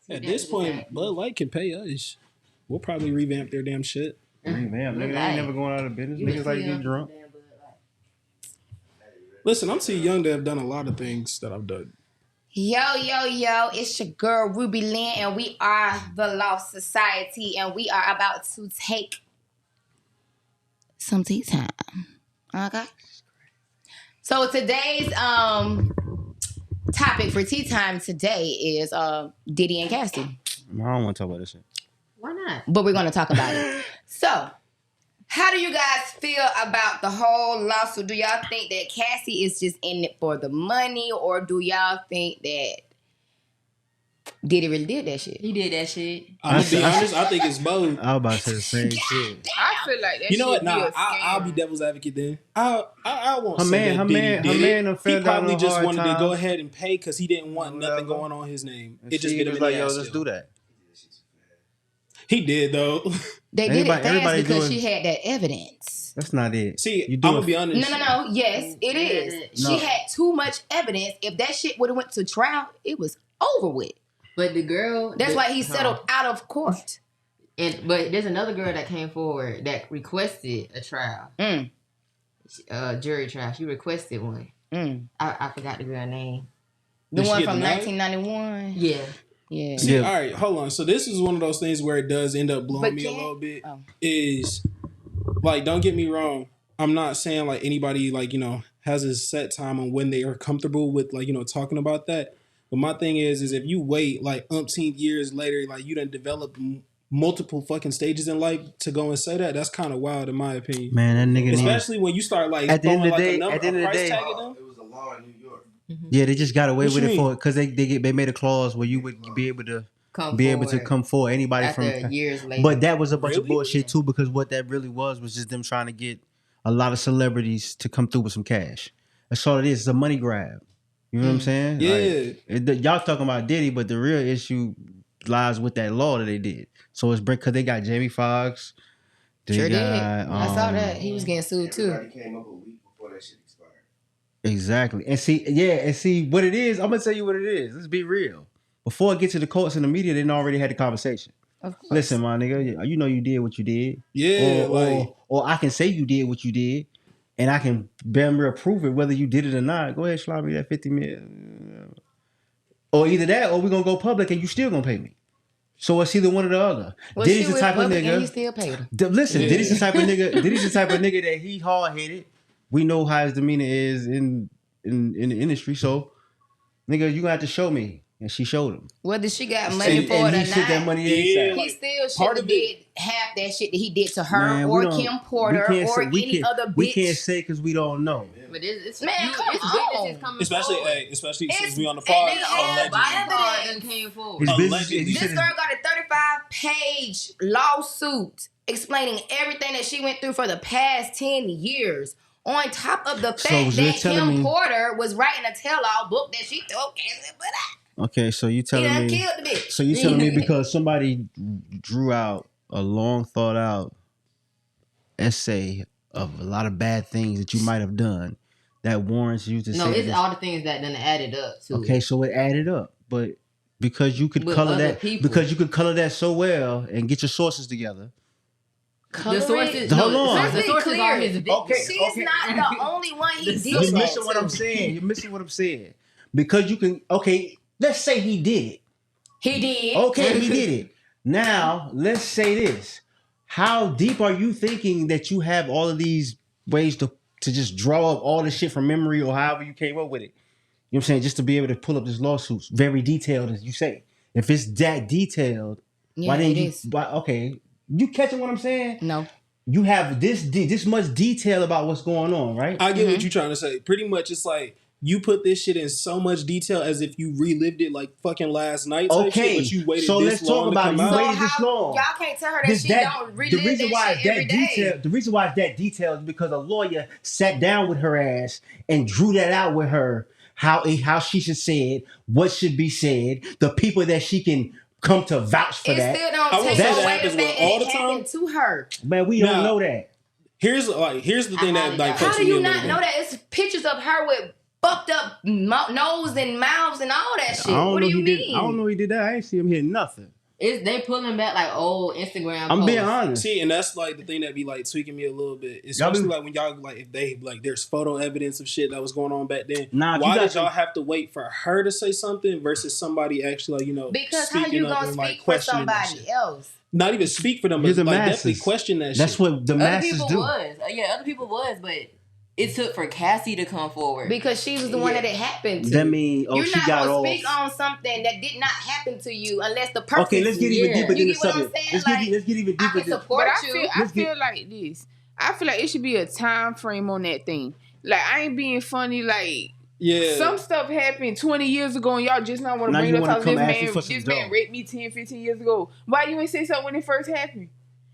At this point, Bud Light can pay us. We'll probably revamp their damn shit. Revamp, nigga. They ain't never going out of business. Niggas like get drunk. Listen, I'm too young to have done a lot of things that I've done. Yo, it's your girl Ruby Lynn, and we are the Loft Society, and we are about to take some tea time. Okay? So today's topic for tea time today is Diddy and Cassie. I don't want to talk about this shit. Why not? But we're going to talk about it. So, how do you guys feel about the whole lawsuit? Do y'all think that Cassie is just in it for the money, or do y'all think that Diddy really did that shit? He did that shit. I'm gonna be honest, I think it's both. I was about to say the same shit. I feel like that. You know what? Nah, I'll be devil's advocate then. I won't Her say man, that her Diddy man, did her man it. done fell He down probably on just hard wanted to times. go ahead and pay because he didn't want nothing Whatever. going on his name. And It just she bit him was in the like, yo, ass let's still. do that. He did though. They did it fast Everybody because doing- she had that evidence. That's not it. See, You I'm do gonna it- be honest. No. Yes, it is. No. She had too much evidence. If that shit would have went to trial, it was over with. But the girl... That's why he settled out of court. But there's another girl that came forward that requested a trial. Jury trial. She requested one. I forgot the girl name. The Did one she get from denied? 1991. Yeah. Yeah. See, Yeah. all right, hold on. So this is one of those things where it does end up blowing But me a can't- little bit. oh. Is like, don't get me wrong. I'm not saying like anybody like has a set time on when they are comfortable with like talking about that. But my thing is if you wait like umpteen years later, like you done develop multiple fucking stages in life to go and say that, that's kind of wild in my opinion. Man, that nigga Especially when you start like At the end throwing of the like day- a number, at the end a of the price day- tag at them. It was a law in New York. Yeah, they just got away What with you it mean? for because they made a clause where you would be able to come forward anybody after from years later. But that was a bunch of Really? bullshit too, because what that really was just them trying to get a lot of celebrities to come through with some cash. That's all it is. It's a money grab. You know what I'm saying? Yeah. Y'all talking about Diddy, but the real issue lies with that law that they did. So it's because they got Jamie Foxx. Sure did. I saw that. He was getting sued too. Everybody came up a week before that shit expired. Exactly. And see what it is. I'm gonna tell you what it is. Let's be real. Before it gets to the courts and the media, they already had the conversation. Of course. Listen, my nigga, you know you did what you did. Yeah, Or I can say you did what you did, and I can damn near prove it whether you did it or not. Go ahead, slide me that 50 mil. Or either that, or we're gonna go public and you still gonna pay me. So it's either one or the other. Well, Diddy's she the type of Republican, nigga. he still paid her. Listen, Yeah. Diddy's the type of nigga. Diddy's the type of nigga that he hard headed. We know how his demeanor is in the industry. So, nigga, you gonna have to show me. And she showed him. Whether she got money And for it he or took that not, money Yeah. ASAP. he still Part should have of did half that shit that he did to her Man, we or don't- Kim Porter we can't or say- we any can't- other bitch. We can't say because we don't know. But it's Man, you, come it's on. witnesses coming especially forward. especially It's- since we on the and pod. they have Allegedly. evidence. Came forward. His business, Allegedly. you This said girl got a 35-page lawsuit explaining everything that she went through for the past 10 years. On top of the fact So you're that telling Kim me- Porter was writing a tell-all book that she told Cassie put out. okay, so you He telling done me. killed the bitch. So you telling me because somebody drew out a long thought out essay of a lot of bad things that you might have done that warrants you to No, say it's this. all the things that done added up to. Okay, so it added up, but because you could With color other that people. because you could color that so well and get your sources together. The sources, Hold on. the Let's be sources clear. are his victims. Okay. She's not the only one he did You're that missing what to. I'm saying. You're missing what I'm saying. Because you can let's say he did it. He did. Okay, he did it. Now, let's say this. How deep are you thinking that you have all of these ways to just draw up all this shit from memory or however you came up with it? You know what I'm saying? Just to be able to pull up this lawsuit. Very detailed, as you say. If it's that detailed, Yeah, why didn't it you? is. Okay. You catching what I'm saying? No. You have this much detail about what's going on, right? I get what you're trying to say. Pretty much, it's like you put this shit in so much detail as if you relived it like fucking last night type shit, but you waited so this let's long talk about to come you out. waited this long. Y'all can't tell her that she don't relive that shit every day. The reason why it's that detailed is because a lawyer sat down with her ass and drew that out with her, how she should say it, what should be said, the people that she can come to vouch for that. It still don't take away the fact that it happened to her. Man, we don't know that. Here's the thing that like. How do you not know that? It's pictures of her with fucked up nose and mouths and all that shit. What do you mean? I don't know he did that. I ain't see him hit nothing. They pulling back like old Instagram I'm posts. being honest. See, and that's like the thing that be like tweaking me a little bit, especially like when y'all like if they like there's photo evidence of shit that was going on back then. Why did y'all have to wait for her to say something versus somebody actually like because how you gonna speak for somebody else? Not even speak for them, but like definitely question that shit. That's what the masses do. Other people was, but it took for Cassie to come forward because she was the one that it happened to. That means you're she not got gonna speak on something that did not happen to you unless the person. Okay, let's get even deeper than the subject. Let's get even deeper. I can support you. I feel like this. I feel like it should be a time frame on that thing. Like I ain't being funny. Like some stuff happened 20 years ago and y'all just not want to bring it up because this man raped me 10, 15 years ago. Why you ain't say something when it first happened?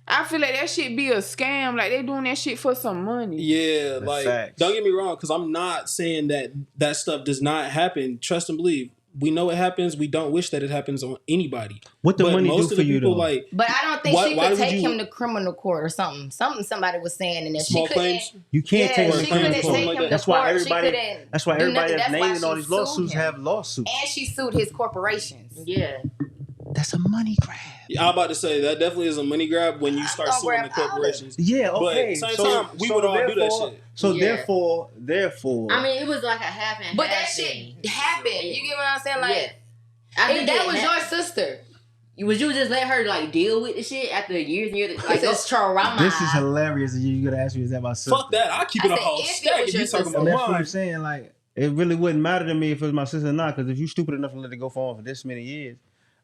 I feel like that shit be a scam. Like they doing that shit for some money. Yeah, That's like facts. Don't get me wrong, because I'm not saying that stuff does not happen. Trust and believe. We know it happens. We don't wish that it happens on anybody. What the money do for you though? But I don't think she could take him to criminal court or something. Something somebody was saying in there. Small claims. You can't take she couldn't take him to court. That's why everybody that's named in all these sued lawsuits him. have lawsuits. And she sued his corporations. Yeah. That's a money grab. I'm about to say that definitely is a money grab when you start suing the corporations. Yeah, okay. But same time, we would all do that shit. So therefore, I mean, it was like a half and half. But that shit happened. You get what I'm saying? Like, that was your sister. Would you just let her like deal with the shit after years and years? Like this is trauma. This is hilarious. You gotta ask me, is that my sister? Fuck that. I'll keep it a whole stack if you talking about That's what mine. I'm saying. Like, it really wouldn't matter to me if it was my sister or not. Because if you stupid enough to let it go for this many years,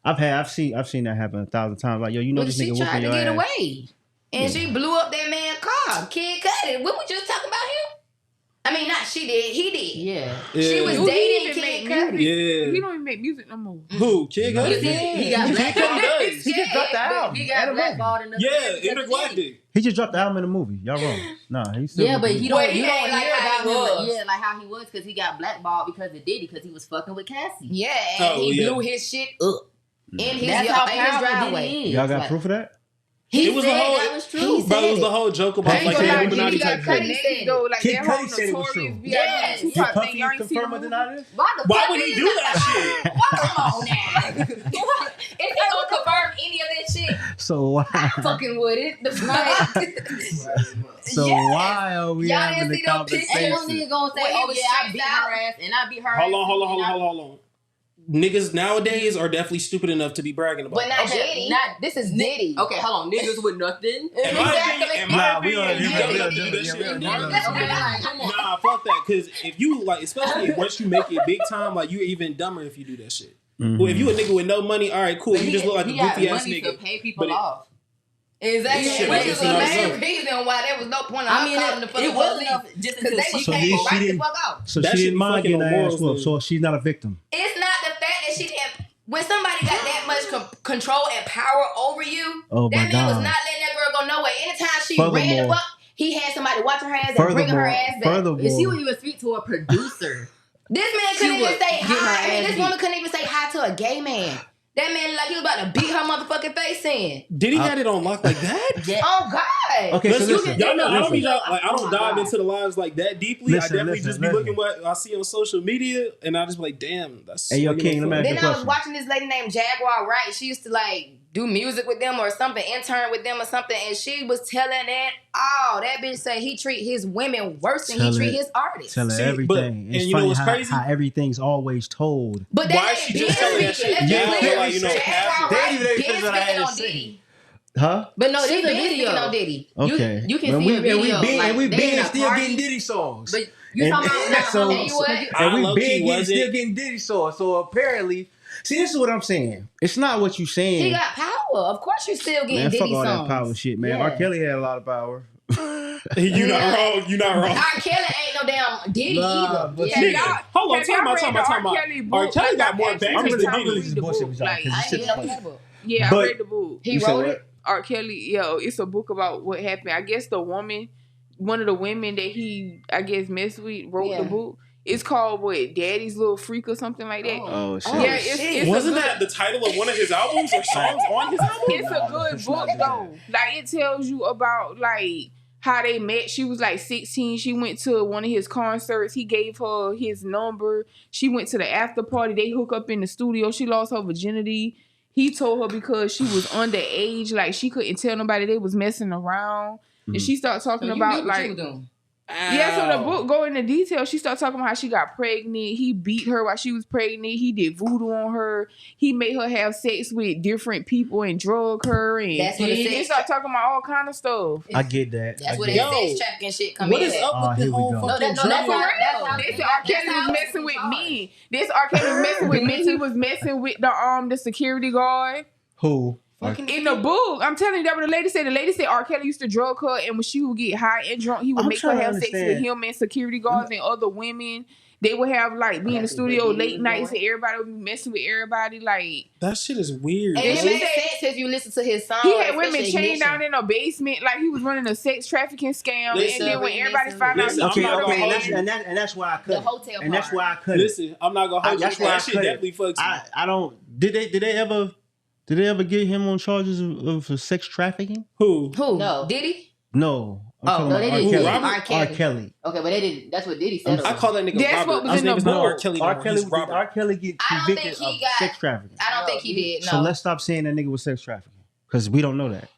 I've seen that happen 1,000 times. Like, yo, you know this nigga whooping your ass. She tried to get away, and she blew up that man's car. Kid Cudi. We were just talking about him. I mean, not she did. He did. Yeah. She was dating Kid Cudi. Yeah. He don't even make music no more. Who? Kid Cudi? He got blackballed. He just dropped the album. He got blackballed in the Intergalactic. He just dropped the album in the movie. Y'all wrong. Nah, he's still. Yeah, but you don't hear like about how him. Yeah, like how he was because he got blackballed because of Diddy because he was fucking with Cassie. Yeah, and he blew his shit up in his driveway. Y'all got proof of that? It was the whole. That was true. Bro, it was the whole joke about like the Illuminati type thing. Like Kid that Cudi whole said it was true. notorious Yes. B.I.G. Did Tupac thing. Puffy Y'all ain't seen confirm or the deny this? Why would he do that shit? Come on now. If he don't confirm any of that shit, So why? I fucking wouldn't. So why are we Y'all having didn't the see no pictures? Ain't no conversation? nigga gonna say, When he oh was yeah, I stressed beat out. her ass and I beat her Hold ass. on. Niggas nowadays are definitely stupid enough to be bragging about. But not Okay, Diddy. This is Diddy. Okay, hold on. Niggas with nothing. Nah, we are. Nah, fuck that. Because if you like, especially once you make it big time, like you're even dumber if you do that shit. Well, if you a nigga with no money, all right, cool. You just look like a goofy ass nigga. To pay people off. Exactly. Which is the main reason why there was no point in calling the fucking police. Just because they was So paying she right the didn't- fuck out. So That she shit didn't be mind fucking getting her on ass morals, whooped. dude. So she's not a victim. It's not the fact that she didn't. When somebody got that much control and power over you, Oh, that my man was God. not letting that girl go nowhere. Anytime she ran the Furthermore- fuck, he had somebody watching her ass and bringing her ass back. Furthermore, And she would even speak to a producer. This man She couldn't even would say get her hi. I mean, ass this beat. woman couldn't even say hi to a gay man. That man like he was about to beat her motherfucking face in. Did he got it on lock like that? Yeah. Oh God. okay, so Listen, listen. y'all know I don't be listen. like I don't dive into the lives like that deeply. Listen, I definitely just be listen. looking what I see on social media, and I just be like, damn, that's. Hey, yo, like, King, let me ask you Then a I was question. watching this lady named Jaguar Wright. She used to like do music with them or something, intern with them or something, and she was telling that bitch say he treat his women worse than he treat his artists. Tell her See, everything. but- It's and you know funny what's how, crazy? how everything's always told. But Why that she ain't just been telling that speaking. shit? Let's Yeah, be clear. like, you know, Jaguar casual. They Wright didn't even been finish what I had speaking to on say. Diddy. Huh? But no, She there's a been video. speaking on Diddy. Okay. You can And see a video. we They been in a still party, getting Diddy songs. But you talking about So- And you what? And I we low-key been wasn't- still getting Diddy songs. So apparently, see, this is what I'm saying. It's not what you saying. He got power. Of course, you still getting Man, Diddy fuck all songs. that power shit, man. Yeah. R. Kelly had a lot of power. You not wrong. You not wrong. R. Kelly ain't no damn Diddy either. but Yeah, nigga, y'all. Hold on, Have time y'all out, read time the out, R. time out. Kelly book? R. Kelly got more actually bangers take than time to Diddy. read the bullshit book. with y'all, Like, 'cause I this ain't shit even know funny. that book. yeah, But- I read the book. He You said wrote what? it. R. Kelly, it's a book about what happened. I guess the woman, one of the women that he, I guess, messed with, wrote the book. It's called what? Daddy's Little Freak or something like that. Oh shit. Yeah, it's Wasn't a good, that the title of one of his albums or songs on his album? it's a good book though. Like it tells you about like how they met. She was like 16. She went to one of his concerts. He gave her his number. She went to the after party. They hook up in the studio. She lost her virginity. He told her because she was underage, like she couldn't tell nobody they was messing around. And she started talking about like. Yeah, so the book go into detail. She started talking about how she got pregnant. He beat her while she was pregnant. He did voodoo on her. He made her have sex with different people and drug her. And That's what they started talking about all kind of stuff. I get that. That's I where get that that. sex trafficking shit come What in. is up with here the we whole go. fucking No, that's drug? how They said R. Kelly was messing with me. This R. Kelly was messing with me. He was messing with the security guard. Who? In the book, I'm telling you that what the lady said. The lady said R. Kelly used to drug her, and when she would get high and drunk, he would I'm make her trying to have sex with understand. him and security guards and other women. They would have like be in the studio late nights, and everybody would be messing with everybody. Like That shit is weird. And bro. it makes sense if you listen to his song. he had women especially chained Ignition. down in a basement, like he was running a sex trafficking scam. Listen, and then when everybody found out, listen, he I'm Okay, not killed gonna her hold man. you. and that's why I cut The it. hotel And that's part. why I cut it. Listen, I'm not gonna hold you. That's why I That shit cut it. definitely fucks me. I don't. Did they ever get him on charges of sex trafficking? Who? No. Diddy? No. I'm Oh, talking no, about they R. didn't. Kelly. Robert? R. Kelly. Okay, but they didn't. That's what Diddy said. I call that nigga That's Robert. what was His in name the is not book. R. Kelly. R. No, Kelly. he's Did Robert. R. Kelly get I don't convicted think he of got- sex trafficking? I don't think he did. No. So let's stop saying that nigga was sex trafficking because we don't know that.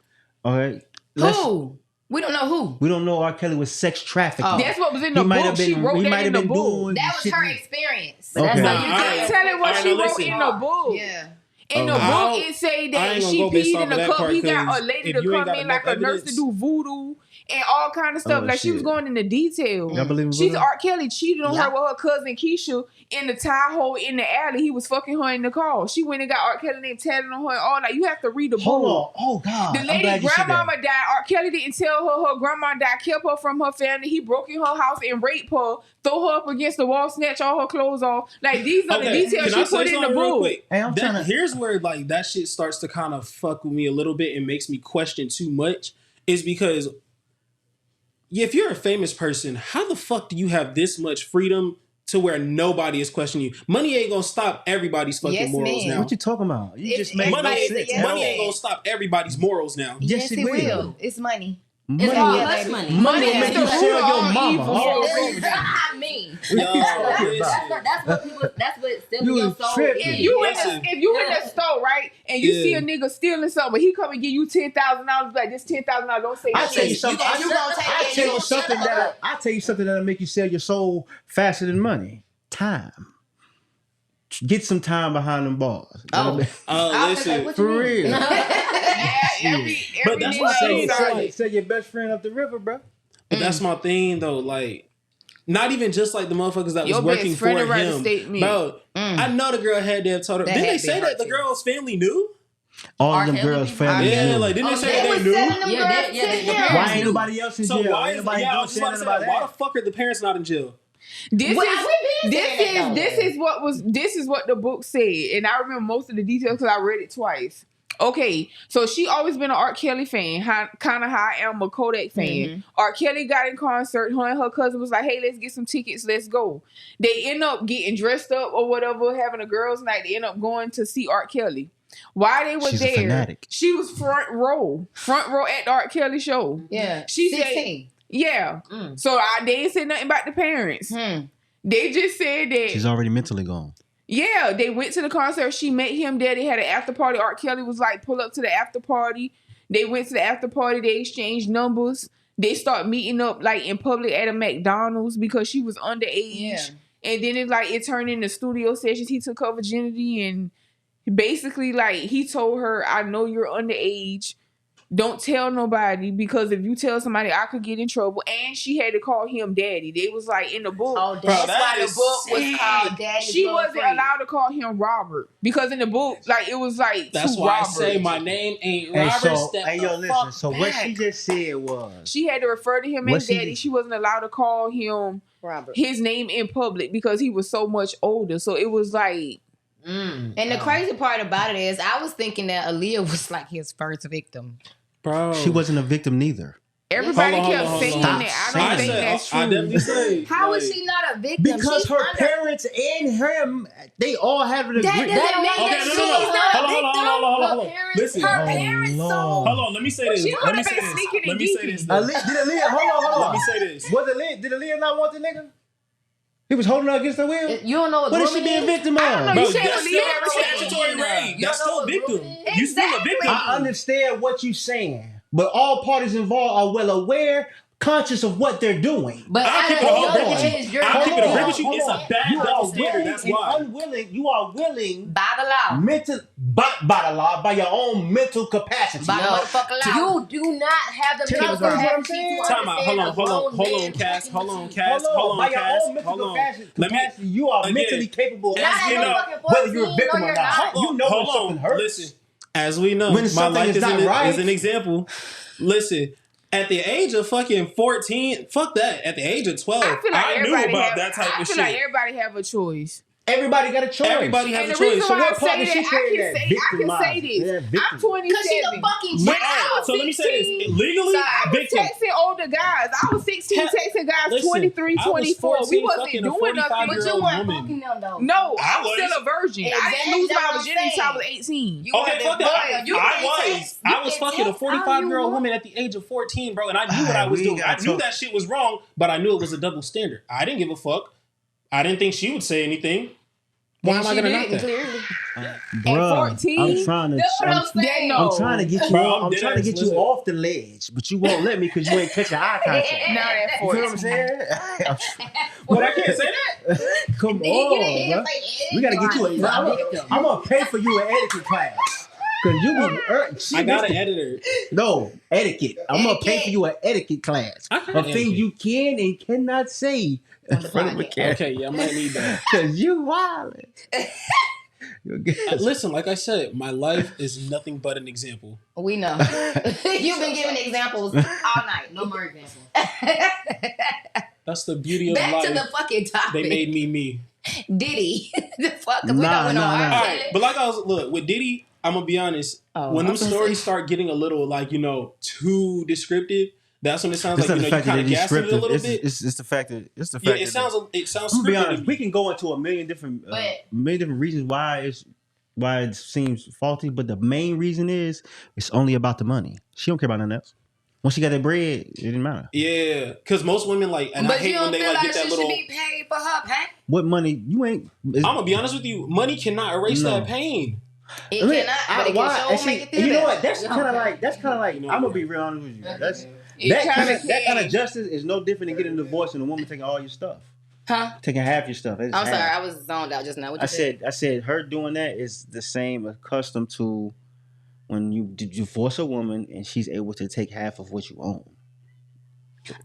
All right. Who? We don't know who. We don't know R. Kelly was sex trafficking. Oh. That's what was in the He might book. have She been. wrote He that might in have the been book. doing. That was shit. her experience. But that's Nah, not I I'm ain't- telling what Alright, she now wrote listen. in the book. Yeah. In the I book, don't- it say I ain't that gonna she go based peed off in of the that cup. part, He got 'cause a lady if to you ain't come got in like a enough nurse to evidence- do voodoo and all kind of stuff. Oh, Like she was shit. going into detail. Y'all believe in She's voodoo? R. Kelly cheated on Yeah. her with her cousin Keisha in the Tahoe in the alley. He was fucking her in the car. She went and got R. Kelly name tatted on her and all that. You have to read the book. Hold on. Oh God. The I'm lady glad you said that. grandmama died. R. Kelly didn't tell her grandma died, kept her from her family. He broke in her house and raped her, throw her up against the wall, snatch all her clothes off. Like these are the details she put in the book. Hey, I'm trying to. Here's where like that shit starts to kind of fuck with me a little bit and makes me question too much. Is because if you're a famous person, how the fuck do you have this much freedom to where nobody is questioning you? Money ain't gonna stop everybody's fucking Yes, morals man. now. What you talking about? You It's- just made Money, no everybody sense. said yes. money ain't gonna stop everybody's morals now. Yes, it will. It's money. Money It's all will- us money. Money will is make the you root sell of your all mama. evil. Oh, I mean, Yo, listen. that's what people. That's what selling You your was soul tripping. is. If you Listen. in the store, right, and you see a nigga stealing something, he come and give you $10,000, like this $10,000, don't say I nothing. tell you something. You gonna take I it, tell you you gonna something shut that up. I tell you something that'll make you sell your soul faster than money. Time. Get some time behind them bars. Oh. Listen. For real. Yeah, every But that's nigga what I'm ain't saying. sorry. Sell your best friend up the river, bro. But that's my thing though. Like, not even just like the motherfuckers that Your was working best friend for to write a him. statement. Bro, I know the girl had to have told her. That Didn't had they to say be that the hurt, girl's family knew? All R. of them Kelly girls' people? families Yeah, knew. like didn't they say they they was knew? selling them Yeah, girls they- yeah, to the him. parents Why ain't knew. nobody else in So jail? why Ain't is nobody I doing was just about to saying say about that. Why that? the fuck are the parents not in jail? This Well, is we been saying that, though. this is what the book said, and I remember most of the details because I read it twice. Okay, so she always been an R. Kelly fan, kind of how I am a Kodak fan. R. Kelly got in concert. Her and her cousin was like, "Hey, let's get some tickets. Let's go." They end up getting dressed up or whatever, having a girls' night. They end up going to see R. Kelly. While they were She's a there, fanatic. she was front row at the R. Kelly show. Yeah, She said, 16. "Yeah." Mm. So they didn't say nothing about the parents. They just said that. She's already mentally gone. Yeah, they went to the concert. She met him there. They had an after party. R. Kelly was like, pull up to the after party. They went to the after party. They exchanged numbers. They start meeting up like in public at a McDonald's because she was underage. Yeah. And then it turned into studio sessions. He took her virginity and basically like he told her, I know you're underage. don't tell nobody because if you tell somebody, I could get in trouble. And she had to call him daddy. They was like in the book. Oh, that's why the book was called Daddy. She wasn't allowed to call him Robert because in the book, like it was like that's two why Roberts. I say my name ain't Robert. Listen. So what she just said was she had to refer to him as daddy. She wasn't allowed to call him Robert his name in public because he was so much older. So it was like. And the crazy part about it is, I was thinking that Aaliyah was like his first victim. Bro, she wasn't a victim neither. Everybody kept saying that. I don't think that's true. I definitely say, how is she not a victim? Because her parents and him, they all have an agreement. Hold on. Listen, her parents. Hold on. Let me say this. Let me say this. Did Aaliyah? Hold on. Let me say this. Did Aaliyah not want the nigga? He was holding her against her will. You don't know what is she being victim of? I don't know. Bro, You said that's still statutory rape. That's still a victim. You still a victim. I understand what you're saying, but all parties involved are well aware, conscious of what they're doing. But I'll keep it a hundred with you. It's a bad double standard. That's why. You are willing By the law. by the law, by your own mental capacity. By the motherfucking law. You do not have the Tell me mental what I'm capacity saying. to Time out. Hold on, Cass. Hold on, Cass. Let me. You are again, mentally capable. as we know, Whether you're a victim or not, you know when something hurts. Listen, as we know, When my something life is not right. is an example. Listen. At the age of fucking 14, fuck that. At the age of 12, I knew about that type of shit. I feel like everybody have a choice. Everybody got a choice. Everybody has And a the choice. reason So why what I part say did she that, play I in can that? say Victimized. this. Yeah, I'm 27. Because she's a fucking When child. I was So let me say this. 16, Legally, I was victim. texting older guys. I was 16 texting guys Listen, 23, I was 24. 14 We wasn't fucking a doing nothing. 45-year-old But you weren't woman. fucking them though. No, I I was still a virgin. I Exactly, didn't lose that's my what I'm virginity until I was saying. 18. You Okay, had fuck the that. bug. You can text. You I was can fucking a text all you 45-year-old want. woman at the age of 14, bro, and I knew what I was we doing. I got knew to- that shit was wrong, but I knew it was a double standard. I didn't give a fuck. I didn't think she would say anything. Why am I gonna knock that? Clearly. Bruh, 14? I'm trying to. That's what I'm saying. No. I'm trying to get you. Bro, I'm trying to get you listen. off the ledge, but you won't let me because you ain't catching eye contact. Now at You feel what I'm 14. saying? But I can't say that. Come He get on, in bro. here We gotta get you a. I'm gonna pay for you an etiquette class. Cause you be. I got an editor. No etiquette. I'm gonna pay for you an etiquette class I got of an things etiquette. you can and cannot say in front of a camera. Okay, yeah, I might need that. Cause you wildin'. Listen, like I said, my life is nothing but an example. We know. You've been giving examples all night. No more examples. That's the beauty of Back life. to the fucking topic. They made me me. Diddy. The fuck? We Nah, don't know. nah, nah. All right, but like I was, look, with Diddy, I'm gonna be honest. Oh, when I them was gonna stories say- start getting a little like, too descriptive, that's when it sounds It's like, not you the know, you fact that kind of it's gassing it a scripted. little bit. It's the fact that Yeah, it sounds I'm gonna be scripted. honest. We can go into a million different reasons why it seems faulty, but the main reason is it's only about the money. She don't care about nothing else. Once she got that bread, it didn't matter. Yeah, because most women like, and But I hate you don't when they feel like like get that she little. should be paid for her pain? What money? You ain't. I'm gonna be honest with you. Money cannot erase No. that pain. It cannot, but it can show make it feel you know better. what? That's kind of like. You know I'm what? gonna be real honest with you. That's It kinda that kind can. of justice is no different than getting a divorce and a woman taking all your stuff, Huh? taking half your stuff. I'm sorry, I was zoned out just now. What you I said her doing that is the same accustomed to when you divorce a woman and she's able to take half of what you own.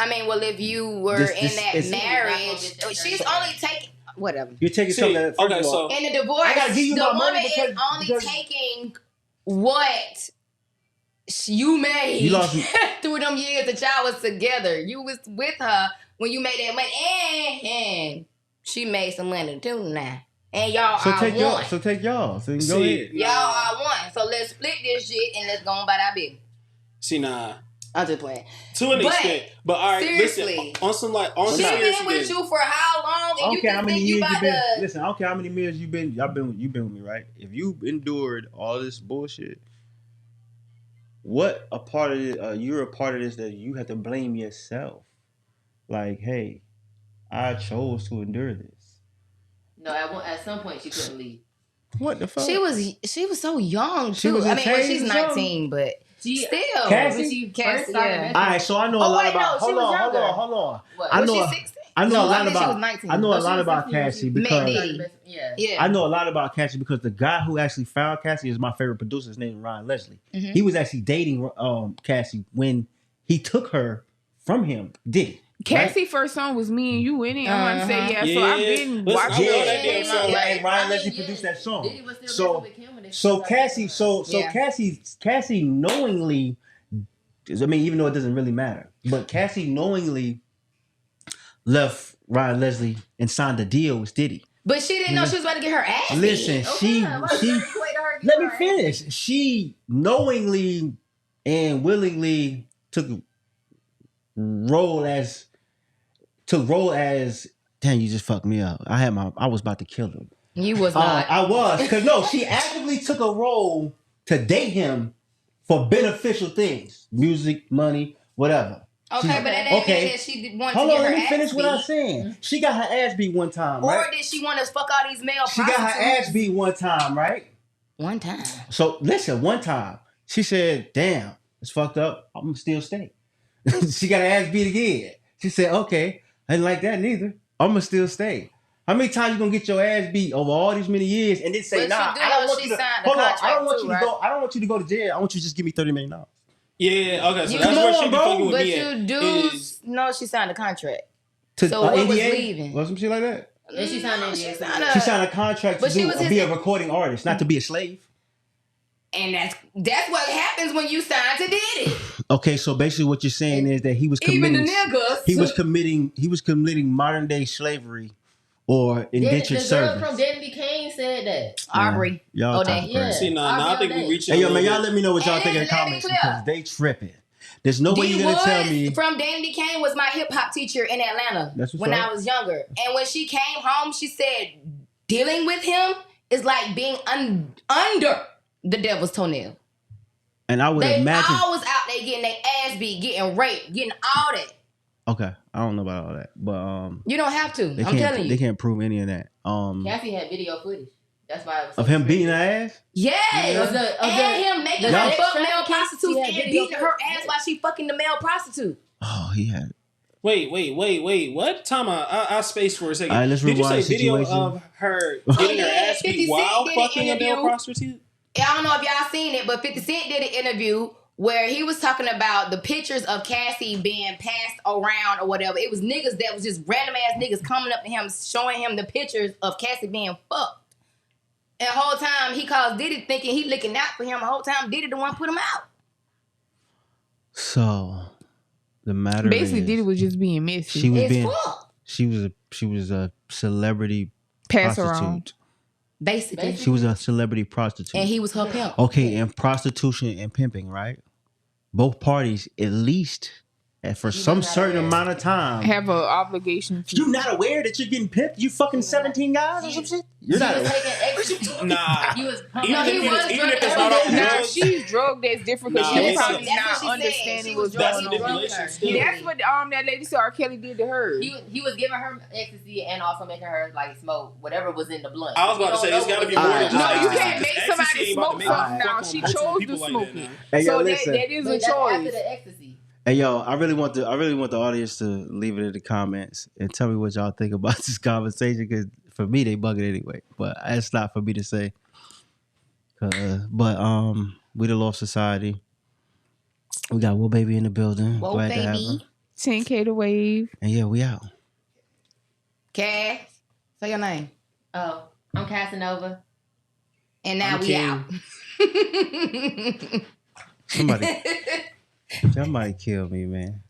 I mean, well, if you were This- in this- that it's- marriage, she's only taking whatever. You're taking See, something. That, first okay, of all, so In the divorce, I gotta give you the my woman money is only taking what you made You lost- through them years that y'all was together. You was with her when you made that money, and she made some money too now. And y'all so are take one. y'all. So take y'all. So go See, ahead. Y'all are one. So let's split this shit and let's go on about our business. See, nah. I'm just playing. To an But, extent, but all right, seriously, listen. On some like on She some serious been with again. you for how long? I And don't you care how just many think you years about you've been. to... Listen, I don't care how many years you've been with me, right? If you endured all this bullshit, what a part of it? You're a part of this that you have to blame yourself. Like, hey, I chose to endure this. No, at some point she couldn't leave. What the fuck? She was so young She too. was I in mean, well, teens she's or something? 19, but She still. Cassie? when she Cassie, first started yeah. messing All right, so I know a Oh, lot wait, about. no, she was younger. Hold on. What? I Was know. she 16? I know a lot she was about. 19. I know a No, she lot was about 16 when Cassie she met because Diddy. Yeah. I know a lot about Cassie because the guy who actually found Cassie is my favorite producer. His name is Ryan Leslie. Mm-hmm. He was actually dating Cassie when he took her from him. Diddy. Cassie first song was Me and You in it. I'm gonna say so I've been Listen, watching that damn song. And Ryan Leslie produced that song. So Cassie knowingly, I mean, even though it doesn't really matter, but Cassie knowingly left Ryan Leslie and signed a deal with Diddy. But she didn't know she was about to get her ass beat. Listen, she let me finish. She knowingly and willingly took role as damn, you just fucked me up. I was about to kill him. You was not. I was, because no, she actively took a role to date him for beneficial things, music, money, whatever. Okay, but that ain't mean that she wanted to get her ass beat. Hold on, let me finish what I'm saying. She got her ass beat one time, right? Or did she want to fuck all these male prostitutes? She got her ass beat one time, right? One time. So listen, one time she said, "Damn, it's fucked up. I'm gonna still stay." She got her ass beat again. She said, "Okay, I didn't like that neither. I'm gonna still stay." How many times you gonna get your ass beat over all these many years and then say, "Nah, I don't want you to hold on. I don't want you to go. I don't want you to go to jail. I want you to just give me $30 million." Yeah, okay, so that's where she be fucking with but me you do know she signed a contract. To, so what NDA? Was leaving? Was some shit like that? And she signed an NDA. She signed a contract to be a recording artist, not to be a slave. And that's what happens when you sign to Diddy. Okay, so basically what you're saying is that he was committing even the niggas. He was committing modern day slavery or indentured service. The girl from Diddy Kane said that. Aubrey. Y'all yeah. See, now I think we reaching. Hey, yo, man, y'all let me know what y'all think in the comments because they tripping. There's no way you're gonna tell me. From Dandy Kane was my hip hop teacher in Atlanta when I was younger, and when she came home, she said dealing with him is like being under the devil's toenail. And I would imagine they always out there getting their ass beat, getting raped, getting all that. Okay, I don't know about all that, but you don't have to. I'm telling you, they can't prove any of that. Cassie had video footage. That's why it was of him beating her ass. Yes, and him making her fuck male prostitutes and beating her ass while she fucking the male prostitute. Oh, he had. Wait. What? Time I spaced for a second. All right, let's Did you say video of her getting her ass beat while fucking a male prostitute? I don't know if y'all seen it, but 50 Cent did an interview where he was talking about the pictures of Cassie being passed around or whatever. It was niggas that was just random ass niggas coming up to him, showing him the pictures of Cassie being fucked. And the whole time he calls Diddy thinking he looking out for him. The whole time Diddy the one put him out. So the matter basically is, Diddy was just being messy. She was a celebrity pass prostitute. Around. Basically. She was a celebrity prostitute. And he was her pimp. Okay, and prostitution and pimping, right? Both parties at least for some certain amount of time have an obligation to. You're not aware that you're getting pimped? You fucking 17 guys or some shit? You're not aware. Nah. Even if it's not off now drugs. she's drugged, that's different because she's probably not understanding what's going on. That's what that lady said R. Kelly did to her. He was giving her ecstasy and also making her like smoke whatever was in the blunt. I was about to say it's got to be more than just no, you ecstasy. can't make somebody smoke something now. She chose to smoke it, so that is a choice. After the ecstasy. Hey yo, I really want the audience to leave it in the comments and tell me what y'all think about this conversation because for me they bug it anyway, but it's not for me to say. But we the Loft Society. We got Will Baby in the building. Whoa, Glad to have baby. her. 10K to wave. And yeah, we out. Cass, say your name. Oh, I'm Casanova. And now we out. Somebody kill me, man.